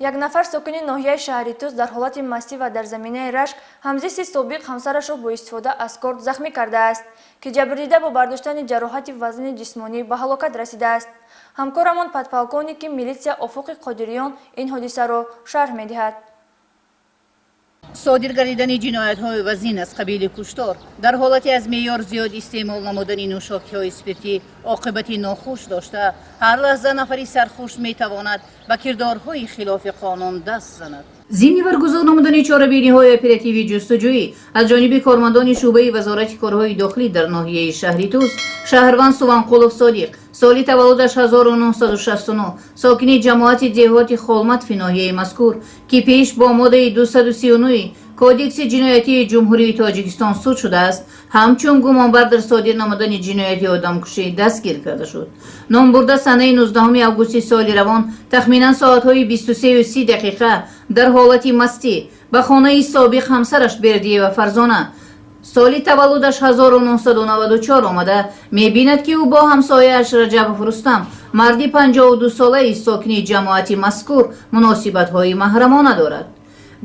یک نفر ساکن ناحیه شهری توس در حالت مستی و در زمینه رشک همزیست سابق همسرش را با استفاده از کارد زخمی کرده است که جبریده با برداشتن جراحت وزن جسمانی به هلاکت رسیده است. همکارمان پدپولکونیک میلیسیا افق قادریان این حادثه را شرح می‌دهد. صادر گردیدن جنایت‌های وزین از قبیل کشتار در حالتی از معیار زیاد استعمال نمودن نوشاکی‌های اسپرتی عاقبتی ناخوش داشته هر لحظه نفری سرخوش می‌تواند به کردارهای خلاف قانون دست زند. ضمن برگزار نمودن چاره‌بینی‌های اپراتیوی جستجویی از جانب کارمندان شعبه وزارت کارهای داخلی در ناحیه شهری توس، شهروند سوانقولوف صادق سالی تولدش 1969 ساکن جماعت دهات خولمت فی ناحیه مذکور که پیش با ماده 239 کودکس جنایتی جمهوری تاجیکستان صادر شده است همچون گمانبر در صادر نمودن جنایتی آدمکشی دستگیر کرده شد. نام برده سنه 19 آگوست سال روان تخمینا ساعت‌های 23:30 دقیقه در حالت مستی به خانه سابق همسرش بردیه و فرزانه سالی تولدش 1994 آمده می‌بیند که او با همسایه‌اش رجب رستم مردی 52 ساله ساکن جماعت مذکور مناسبت‌های محرمانه دارد.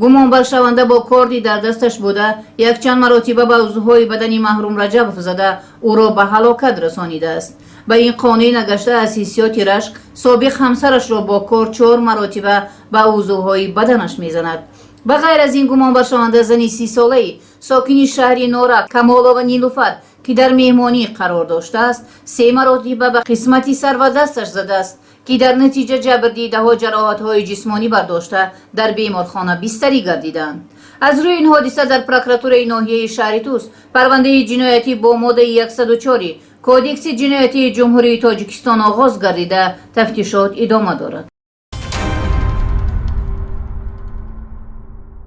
گمانبر شونده با کاردی در دستش بوده یک چند مرتبه به عضوهای بدنی محروم رجب زده او را به هلاکت رسانیده است. به این قانع نگشته از حیثیت رشک سابق همسرش را با کار 4 مرتبه به عضوهای بدنش میزند. به غیر از این گمانبر شونده زنی 30 ساله ساکن شهری نورک کمالا و نیلوفر که در مهمانی قرار داشته است 3 مرتبه به قسمتی سر و دستش زده است که در نتیجه جبردیده ها جراحت‌های جسمانی برداشته در بیمارخانه بستری گردیدند. از روی این حادثه در پروکراتوره ناحیه شهری توس پرونده جنایتی با ماده 104 کودکس جنایتی جمهوری تاجیکستان آغاز گردیده تفتیشات ادامه دارد.